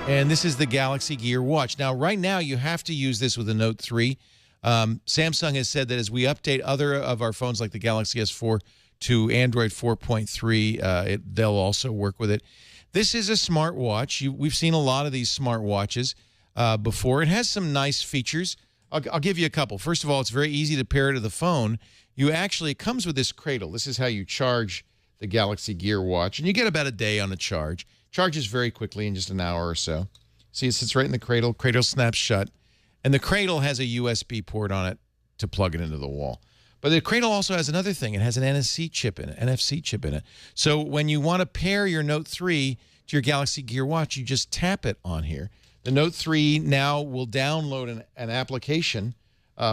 And this is the Galaxy Gear Watch. Now, right now, you have to use this with the Note 3. Samsung has said that as we update other of our phones, like the Galaxy S4, to Android 4.3, they'll also work with it. This is a smartwatch. We've seen a lot of these smartwatches before. It has some nice features. I'll give you a couple. First of all, it's very easy to pair to the phone. It comes with this cradle. This is how you charge the Galaxy Gear Watch, and you get about a day on a charge. Charges very quickly in just an hour or so. See, it sits right in the cradle. Cradle snaps shut. And the cradle has a USB port on it to plug it into the wall. But the cradle also has another thing. It has an NFC chip in it. So when you want to pair your Note 3 to your Galaxy Gear Watch, you just tap it on here. The Note 3 now will download an application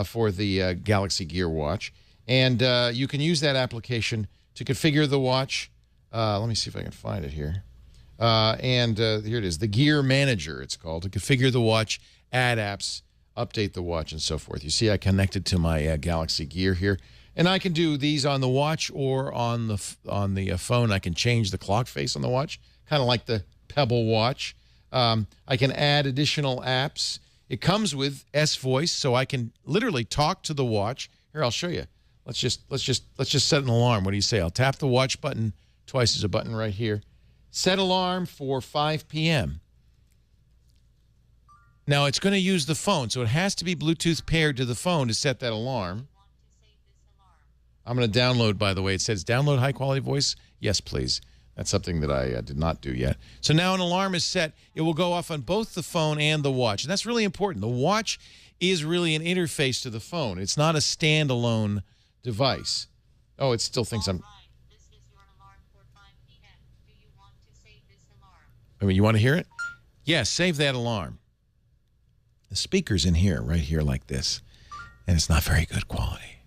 for the Galaxy Gear Watch. And you can use that application to configure the watch. Let me see if I can find it here. Here it is, the Gear Manager, it's called, to configure the watch, add apps, update the watch, and so forth. You see I connected to my Galaxy Gear here. And I can do these on the watch or on the phone. I can change the clock face on the watch, kind of like the Pebble watch. I can add additional apps. It comes with S-Voice, so I can literally talk to the watch. Here, I'll show you. Let's just set an alarm. What do you say? I'll tap the watch button twice. There's a button right here. Set alarm for 5 p.m. Now, it's going to use the phone, so it has to be Bluetooth paired to the phone to set that alarm. I'm going to download, by the way. It says download high-quality voice. Yes, please. That's something that I did not do yet. So now an alarm is set. It will go off on both the phone and the watch, and that's really important. The watch is really an interface to the phone. It's not a standalone device. Oh, it still thinks I'm... I mean, you want to hear it? Yes, save that alarm. The speaker's in here, right here like this, and it's not very good quality.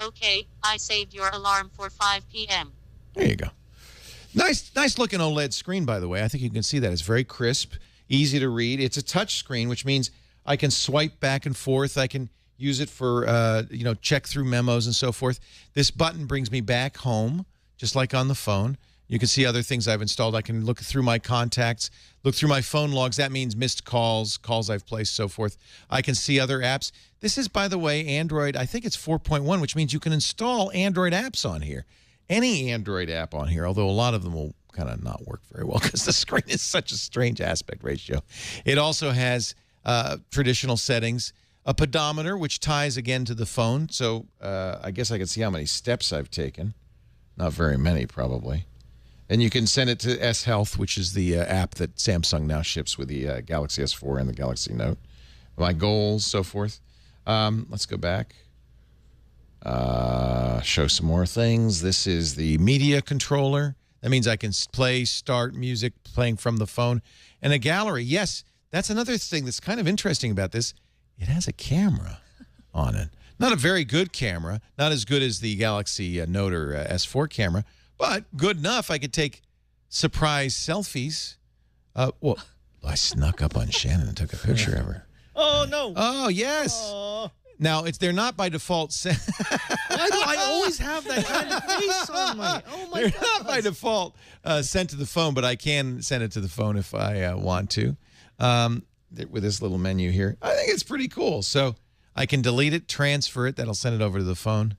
Okay, I saved your alarm for 5 p.m. There you go. Nice looking OLED screen, by the way. I think you can see that. It's very crisp, easy to read. It's a touch screen, which means I can swipe back and forth. I can use it for, check through memos and so forth. This button brings me back home, just like on the phone. You can see other things I've installed. I can look through my contacts, look through my phone logs. That means missed calls, calls I've placed, so forth. I can see other apps. This is, by the way, Android. I think it's 4.1, which means you can install Android apps on here. Any Android app on here, although a lot of them will kind of not work very well because the screen is such a strange aspect ratio. It also has traditional settings, a pedometer, which ties again to the phone. So I guess I can see how many steps I've taken. Not very many, probably. And you can send it to S Health, which is the app that Samsung now ships with the Galaxy S4 and the Galaxy Note. My goals, so forth. Let's go back. Show some more things. This is the media controller. That means I can play, start music playing from the phone. And a gallery. Yes, that's another thing that's kind of interesting about this. It has a camera on it. Not a very good camera. Not as good as the Galaxy Note or S4 camera. But good enough, I could take surprise selfies. Well, I snuck up on Shannon and took a picture of her. Oh, no. Oh, yes. Oh. Now, they're not by default sent. Why do I always have that kind of face on my... Oh, my They're God. not by default sent to the phone, but I can send it to the phone if I want to. With this little menu here. I think it's pretty cool. So I can delete it, transfer it. That'll send it over to the phone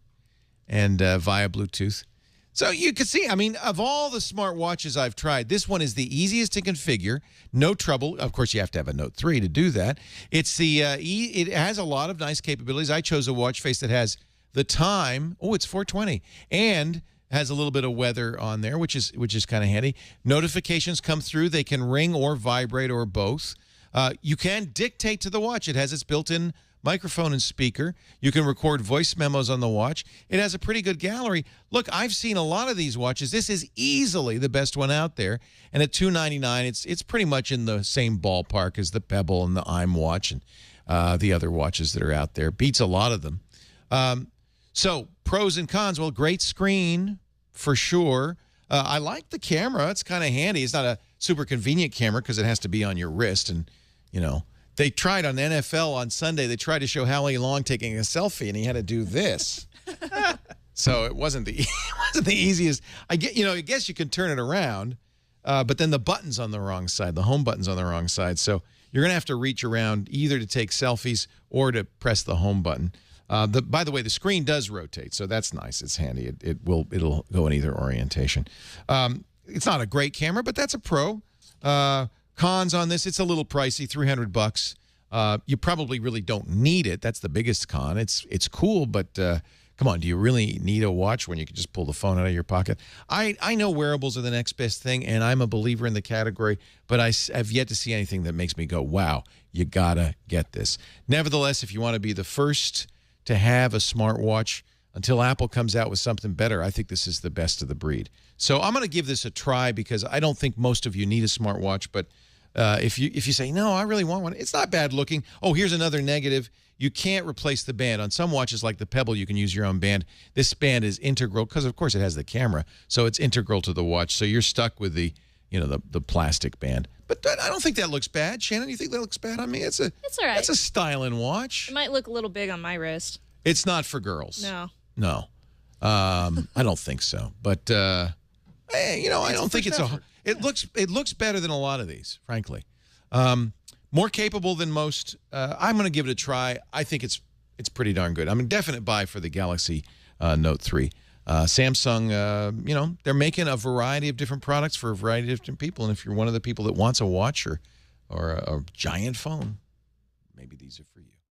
and via Bluetooth. So you can see, I mean, of all the smartwatches I've tried, this one is the easiest to configure. No trouble. Of course, you have to have a Note 3 to do that. It's it has a lot of nice capabilities. I chose a watch face that has the time. Oh, it's 4:20, and has a little bit of weather on there, which is kind of handy. Notifications come through. They can ring or vibrate or both. You can dictate to the watch. It has its built-in microphone and speaker. You can record voice memos on the watch. It has a pretty good gallery. Look, I've seen a lot of these watches. This is easily the best one out there. And at $299, it's pretty much in the same ballpark as the Pebble and the iWatch and the other watches that are out there. Beats a lot of them. So pros and cons. Well, great screen for sure. I like the camera. It's kind of handy. It's not a super convenient camera because it has to be on your wrist and, you know. They tried on NFL on Sunday. They tried to show Howie Long taking a selfie, and he had to do this. So it wasn't the easiest. I guess you can turn it around. but then the button's on the wrong side. The home button's on the wrong side. So you're going to have to reach around either to take selfies or to press the home button. By the way, the screen does rotate, so that's nice. It's handy. It'll go in either orientation. It's not a great camera, but that's a pro. Cons on this, it's a little pricey, $300. You probably really don't need it. That's the biggest con. It's cool, but come on, do you really need a watch when you can just pull the phone out of your pocket? I know wearables are the next best thing, and I'm a believer in the category, but I have yet to see anything that makes me go, wow, you gotta get this. Nevertheless, if you want to be the first to have a smartwatch until Apple comes out with something better, I think this is the best of the breed. So I'm going to give this a try because I don't think most of you need a smartwatch, but if you say, no, I really want one, it's not bad looking. Oh, here's another negative. You can't replace the band. On some watches like the Pebble, you can use your own band. This band is integral because, of course, it has the camera, so it's integral to the watch. So you're stuck with the plastic band. But I don't think that looks bad. Shannon, you think that looks bad on me? It's all right. It's a styling watch. It might look a little big on my wrist. It's not for girls. No. I don't think so. But hey, I don't think it's a. It looks better than a lot of these, frankly. More capable than most. I'm going to give it a try. I think it's pretty darn good. I'm a definite buy for the Galaxy Note 3. Samsung, they're making a variety of different products for a variety of different people. And if you're one of the people that wants a watch or a giant phone, maybe these are for you.